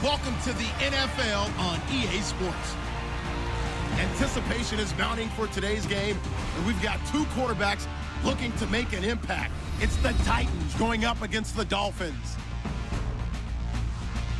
Welcome to the NFL on EA Sports. Anticipation is mounting for today's game, and we've got two quarterbacks looking to make an impact. It's the Titans going up against the Dolphins.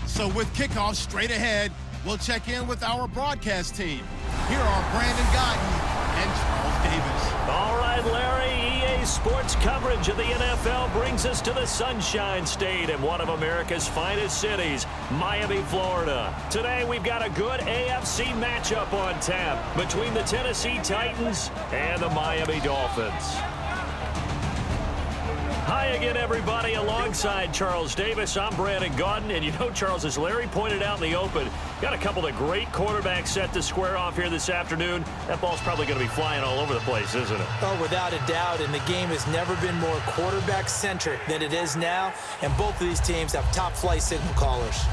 So with kickoff straight ahead, we'll check in with our broadcast team. Here are Brandon Guyton and Charles Davis. All right, Larry, EA Sports coverage of the NFL brings us to the Sunshine State in one of America's finest cities, Miami, Florida. Today, we've got a good AFC matchup on tap between the Tennessee Titans and the Miami Dolphins. Hi again, everybody. Alongside Charles Davis, I'm Brandon Guyton. And you know, Charles, as Larry pointed out in the open, got a couple of great quarterbacks set to square off here this afternoon. That ball's probably going to be flying all over the place, isn't it? Oh, without a doubt. And the game has never been more quarterback-centric than it is now. And both of these teams have top-flight signal callers.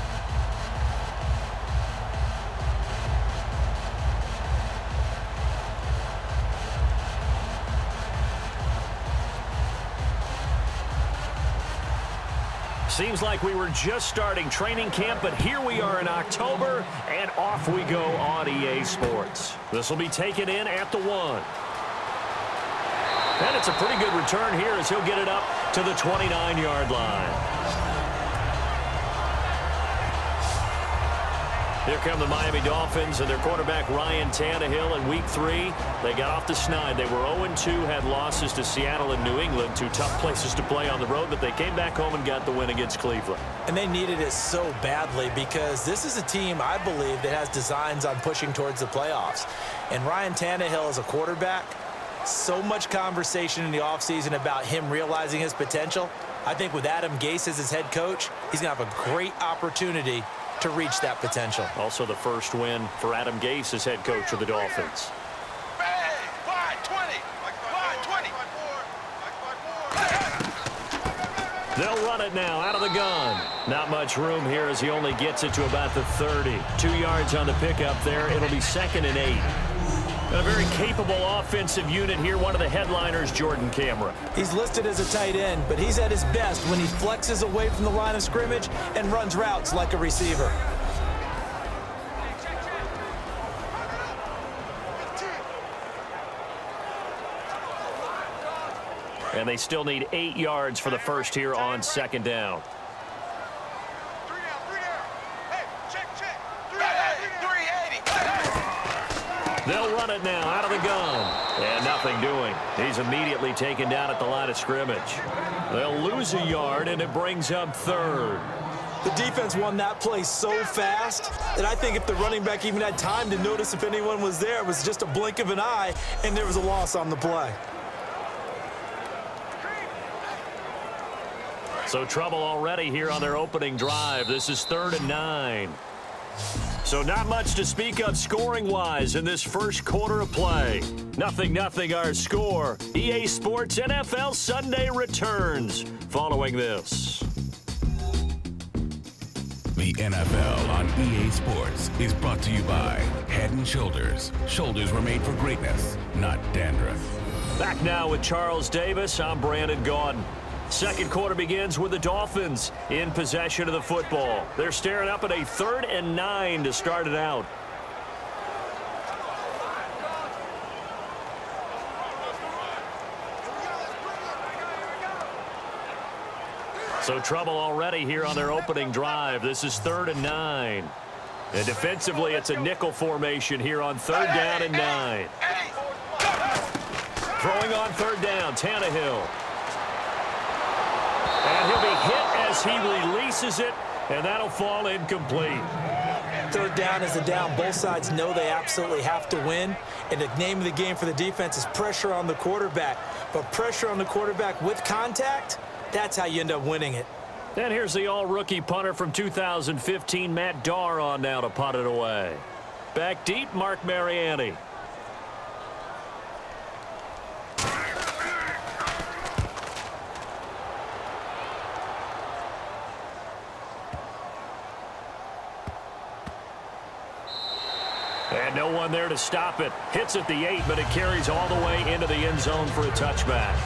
Seems like we were just starting training camp, but here we are in October, and off we go on EA Sports. This will be taken in at the 1. And it's a pretty good return here as he'll get it up to the 29-yard line. Here come the Miami Dolphins and their quarterback Ryan Tannehill in Week 3. They got off the schneid. They were 0-2, had losses to Seattle and New England, two tough places to play on the road, but they came back home and got the win against Cleveland. And they needed it so badly because this is a team, I believe, that has designs on pushing towards the playoffs. And Ryan Tannehill is a quarterback. So much conversation in the offseason about him realizing his potential. I think with Adam Gase as his head coach, he's going to have a great opportunity to reach that potential. Also the first win for Adam Gase as head coach of the Dolphins. They'll run it now out of the gun. Not much room here as he only gets it to about the 30. 2 yards on the pickup there. It'll be 2nd and 8. A very capable offensive unit here. One of the headliners, Jordan Cameron. He's listed as a tight end, but he's at his best when he flexes away from the line of scrimmage and runs routes like a receiver. And they still need 8 yards for the first here on 2nd down. They'll run it now out of the gun. And nothing doing. He's immediately taken down at the line of scrimmage. They'll lose a yard, and it brings up 3rd. The defense won that play so fast that I think if the running back even had time to notice if anyone was there, it was just a blink of an eye, and there was a loss on the play. So trouble already here on their opening drive. This is 3rd and 9. So not much to speak of scoring-wise in this first quarter of play. 0-0 our score. EA Sports NFL Sunday returns following this. The NFL on EA Sports is brought to you by Head & Shoulders. Shoulders were made for greatness, not dandruff. Back now with Charles Davis. I'm Brandon Guyton. Second quarter begins with the Dolphins in possession of the football. They're staring up at a 3rd and 9 to start it out. So trouble already here on their opening drive. This is 3rd and 9. And defensively, it's a nickel formation here on 3rd down and 9. Throwing on 3rd down, Tannehill. And he'll be hit as he releases it, and that'll fall incomplete. 3rd down is a down. Both sides know they absolutely have to win. And the name of the game for the defense is pressure on the quarterback. But pressure on the quarterback with contact, that's how you end up winning it. And here's the all-rookie punter from 2015, Matt Darr, on now to punt it away. Back deep, Mark Mariani. And no one there to stop it. Hits at the 8, but it carries all the way into the end zone for a touchback.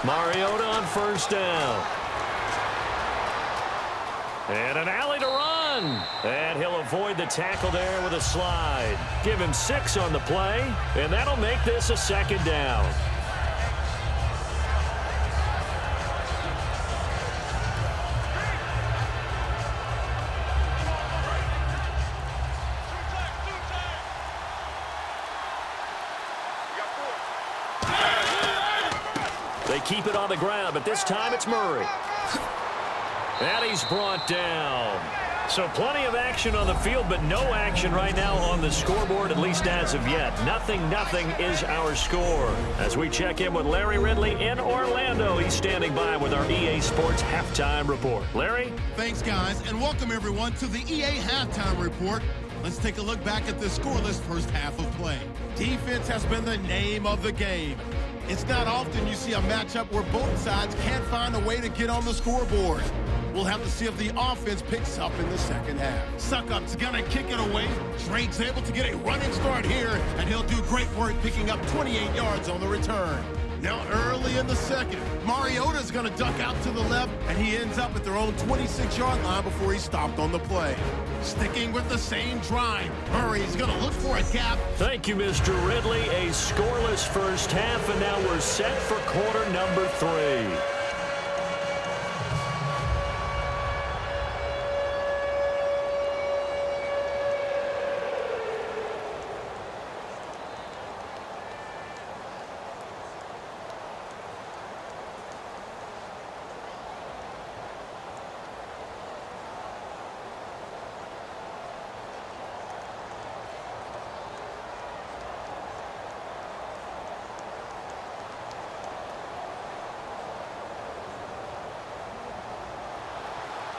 Mariota on first down. And an alley to run. And he'll avoid the tackle there with a slide. Give him 6 on the play, and that'll make this a second down. They keep it on the ground, but this time it's Murray. And he's brought down. So plenty of action on the field, but no action right now on the scoreboard, at least as of yet. 0-0 is our score. As we check in with Larry Ridley in Orlando, he's standing by with our EA Sports Halftime Report. Larry? Thanks, guys, and welcome everyone to the EA Halftime Report. Let's take a look back at the scoreless first half of play. Defense has been the name of the game. It's not often you see a matchup where both sides can't find a way to get on the scoreboard. We'll have to see if the offense picks up in the second half. Suckup's gonna kick it away. Drake's able to get a running start here, and he'll do great work picking up 28 yards on the return. Now early in the second, Mariota's gonna duck out to the left, and he ends up at their own 26-yard line before he's stopped on the play. Sticking with the same drive, Murray's gonna look for a gap. Thank you, Mr. Ridley. A scoreless first half, and now we're set for quarter number 3.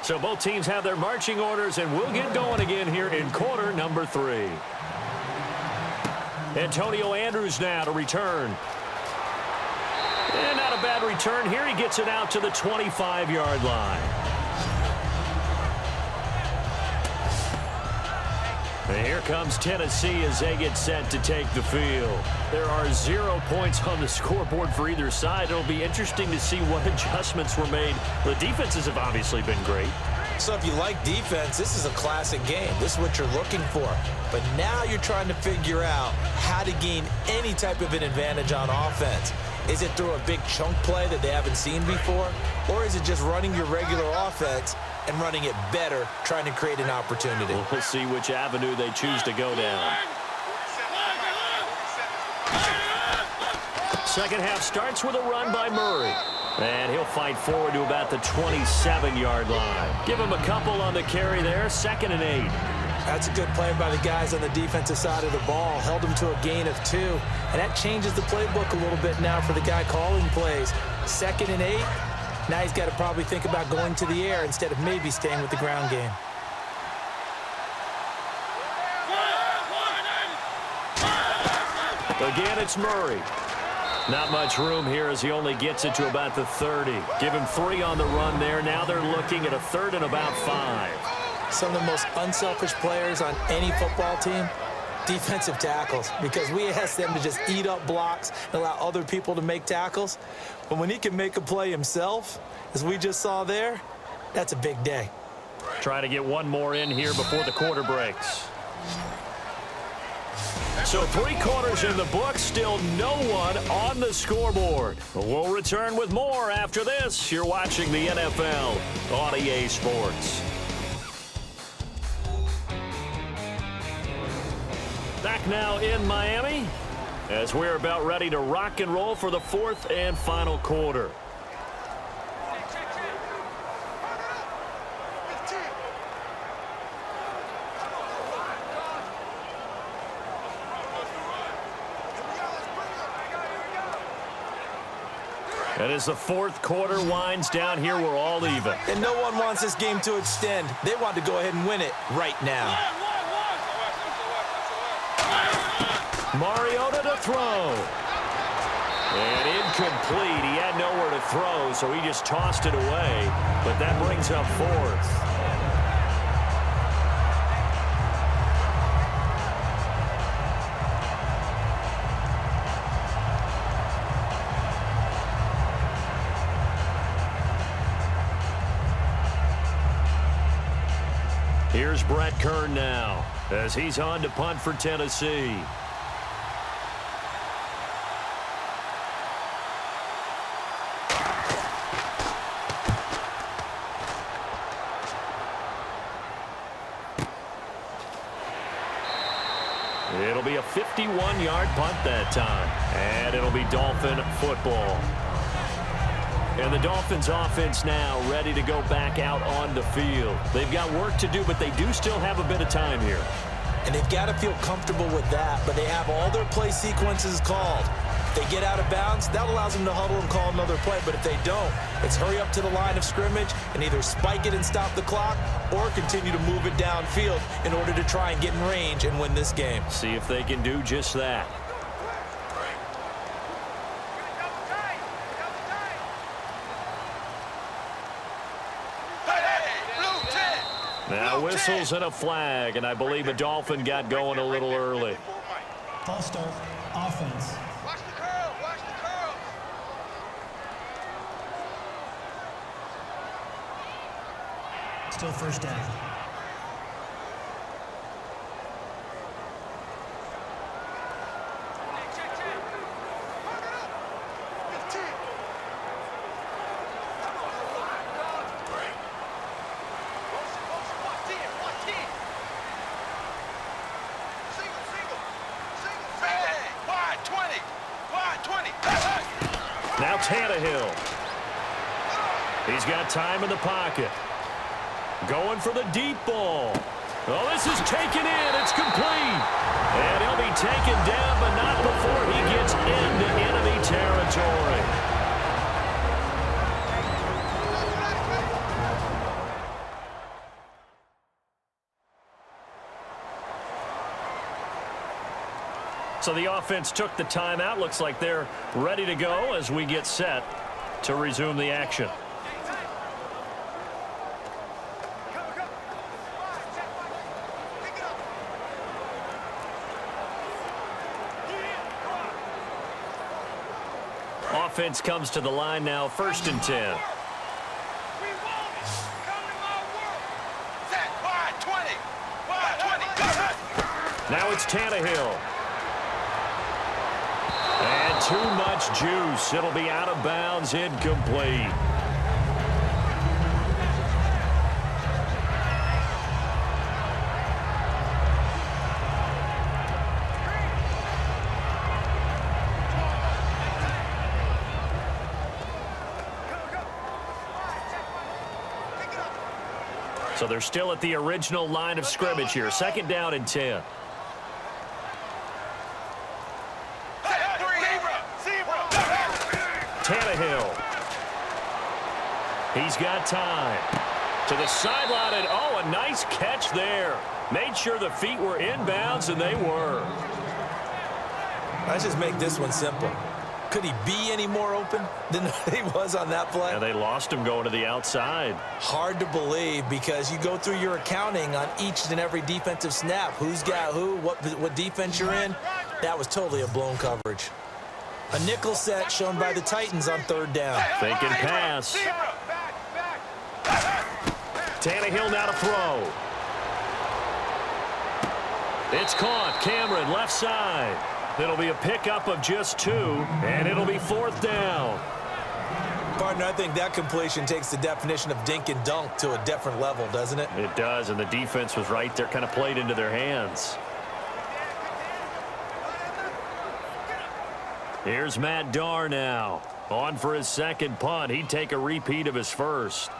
So both teams have their marching orders, and we'll get going again here in quarter number 3. Antonio Andrews now to return. And not a bad return here. He gets it out to the 25-yard line. And here comes Tennessee as they get set to take the field. There are 0 points on the scoreboard for either side. It'll be interesting to see what adjustments were made. The defenses have obviously been great. So if you like defense, this is a classic game. This is what you're looking for. But now you're trying to figure out how to gain any type of an advantage on offense. Is it through a big chunk play that they haven't seen before? Or is it just running your regular offense and running it better, trying to create an opportunity? We'll see which avenue they choose to go down. Second half starts with a run by Murray. And he'll fight forward to about the 27-yard line. Give him a couple on the carry there, 2nd and 8. That's a good play by the guys on the defensive side of the ball. Held him to a gain of 2. And that changes the playbook a little bit now for the guy calling plays. 2nd and 8. Now he's got to probably think about going to the air instead of maybe staying with the ground game. Again, it's Murray. Not much room here as he only gets it to about the 30. Give him 3 on the run there. Now they're looking at a 3rd and about 5. Some of the most unselfish players on any football team, defensive tackles, because we ask them to just eat up blocks and allow other people to make tackles. But when he can make a play himself, as we just saw there, that's a big day. Try to get one more in here before the quarter breaks. So 3 quarters in the book, still no one on the scoreboard. We'll return with more after this. You're watching the NFL on EA Sports. Back now in Miami as we're about ready to rock and roll for the 4th and final quarter. And as the 4th quarter winds down here, we're all even. And no one wants this game to extend. They want to go ahead and win it right now. Mariota to throw. And incomplete. He had nowhere to throw, so he just tossed it away. But that brings up 4th. Here's Brett Kern now as he's on to punt for Tennessee. It'll be a 51-yard punt that time, and it'll be Dolphin football. And the Dolphins offense now ready to go back out on the field. They've got work to do, but they do still have a bit of time here. And they've got to feel comfortable with that, but they have all their play sequences called. If they get out of bounds, that allows them to huddle and call another play, but if they don't, it's hurry up to the line of scrimmage and either spike it and stop the clock or continue to move it downfield in order to try and get in range and win this game. See if they can do just that. Now whistles and a flag, and I believe a Dolphin got going a little early. False start, offense. Watch the curl, watch the curl. Still first down. Now Tannehill. He's got time in the pocket. Going for the deep ball. Oh, this is taken in. It's complete. And he'll be taken down, but not before he gets into enemy territory. So the offense took the timeout. Looks like they're ready to go as we get set to resume the action. Offense comes to the line now, 1st and 10. Now it's Tannehill. And too much juice. It'll be out of bounds, incomplete. So they're still at the original line of scrimmage here. 2nd down and 10. Tannehill. He's got time. To the sideline, and oh, a nice catch there. Made sure the feet were inbounds, and they were. Let's just make this one simple. Could he be any more open than he was on that play? And they lost him going to the outside. Hard to believe because you go through your accounting on each and every defensive snap. Who's got who, what defense you're in. That was totally a blown coverage. A nickel set shown by the Titans on 3rd down. Thinking pass. Tannehill now to throw. It's caught. Cameron left side. It'll be a pickup of just 2, and it'll be 4th down. Partner, I think that completion takes the definition of dink and dunk to a different level, doesn't it? It does, and the defense was right there, kind of played into their hands. Here's Matt Darr now. On for his 2nd punt. He'd take a repeat of his 1st.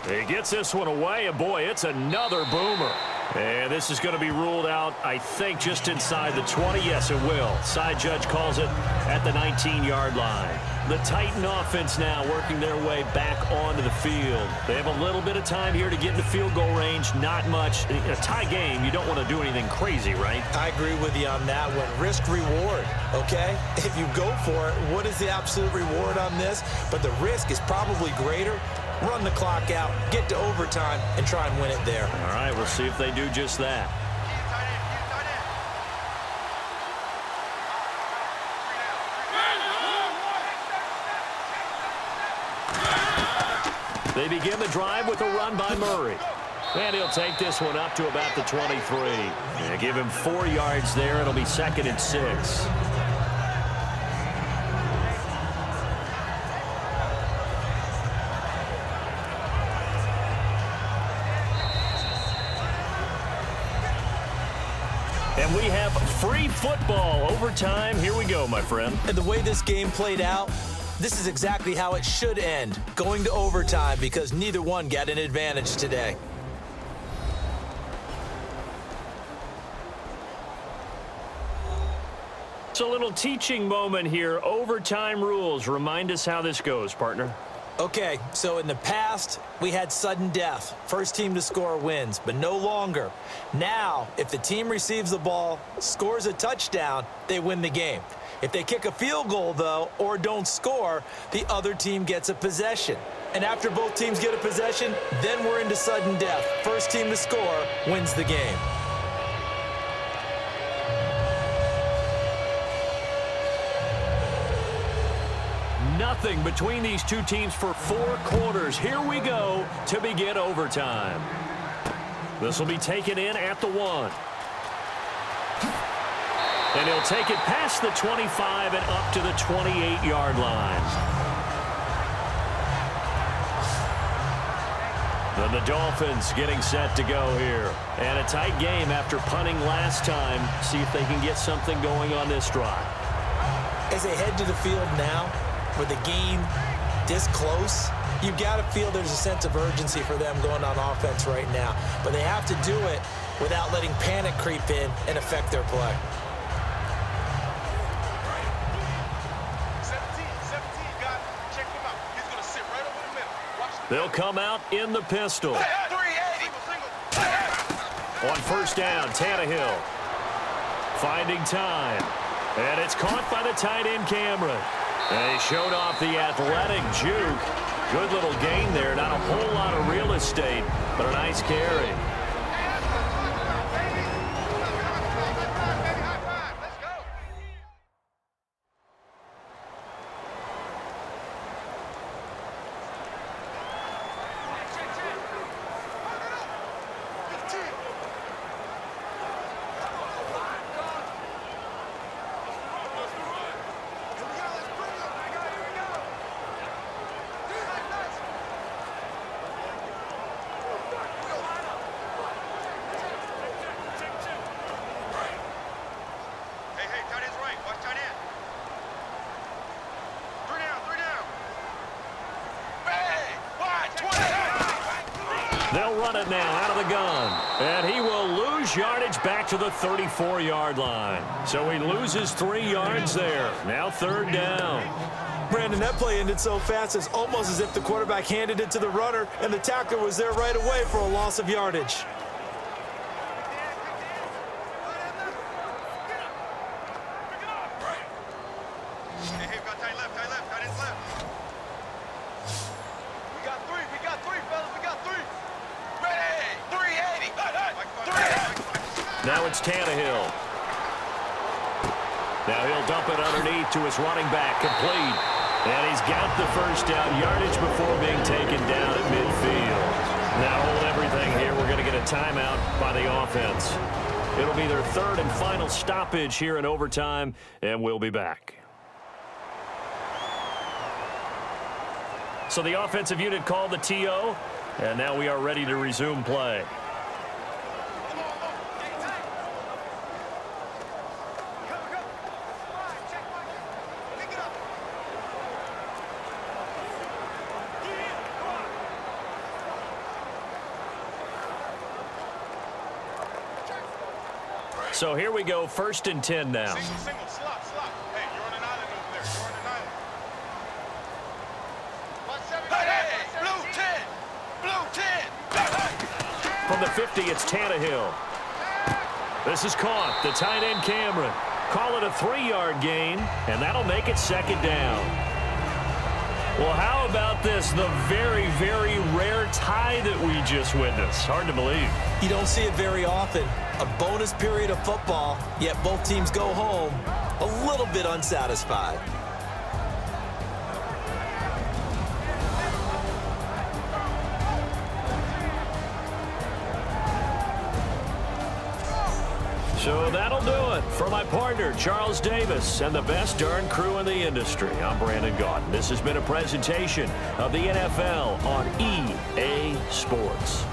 He gets this one away, and boy, it's another boomer. And this is going to be ruled out, I think, just inside the 20. Yes, it will. Side judge calls it at the 19-yard line. The Titan offense now working their way back onto the field. They have a little bit of time here to get into field goal range. Not much. In a tie game, you don't want to do anything crazy, right? I agree with you on that one. Risk-reward, okay? If you go for it, what is the absolute reward on this? But the risk is probably greater. Run the clock out, get to overtime, and try and win it there. All right, we'll see if they do just that. They begin the drive with a run by Murray. And he'll take this one up to about the 23. Yeah, give him 4 yards there. It'll be 2nd and 6. And we have free football overtime. Here we go, my friend. And the way this game played out, this is exactly how it should end, going to overtime, because neither one got an advantage today. It's a little teaching moment here. Overtime rules. Remind us how this goes, partner. Okay, so in the past, we had sudden death. First team to score wins, but no longer. Now, if the team receives the ball, scores a touchdown, they win the game. If they kick a field goal, though, or don't score, the other team gets a possession. And after both teams get a possession, then we're into sudden death. First team to score wins the game. Nothing between these two teams for 4 quarters. Here we go to begin overtime. This will be taken in at the 1. And he'll take it past the 25 and up to the 28-yard line. Then the Dolphins getting set to go here. And a tight game after punting last time. See if they can get something going on this drive. As they head to the field now, with the game this close, you've got to feel there's a sense of urgency for them going on offense right now. But they have to do it without letting panic creep in and affect their play. 17, got it. Check him out. He's going to sit right over the middle. Watch the They'll come out in the pistol. 380. Single. On first down, Tannehill finding time. And it's caught by the tight end, Cameron. And he showed off the athletic juke. Good little gain there. Not a whole lot of real estate, but a nice carry. Let's go. They'll run it now out of the gun. And he will lose yardage back to the 34-yard line. So he loses 3 yards there. Now 3rd down. Brandon, that play ended so fast, it's almost as if the quarterback handed it to the runner and the tackler was there right away for a loss of yardage. Hey, we got tight left, tight ends left. We got three, fellas, we got 3. Ready, 380. Now it's Tannehill. Now he'll dump it underneath to his running back, complete. And he's got the first down yardage before being taken down at midfield. Now hold everything here. We're going to get a timeout by the offense. It'll be their 3rd and final stoppage here in overtime, and we'll be back. So the offensive unit called the TO, and now we are ready to resume play. So here we go, 1st and 10 now. Single, slot. Hey, you're on an island over there. You're on an island. Blue 10. From the 50, it's Tannehill. This is caught. The tight end, Cameron. Call it a 3-yard gain, and that'll make it 2nd down. Well, how about this? The very, very rare tie that we just witnessed. Hard to believe. You don't see it very often. A bonus period of football, yet both teams go home a little bit unsatisfied. So that'll do it. For my partner, Charles Davis, and the best darn crew in the industry, I'm Brandon Gaudin. This has been a presentation of the NFL on EA Sports.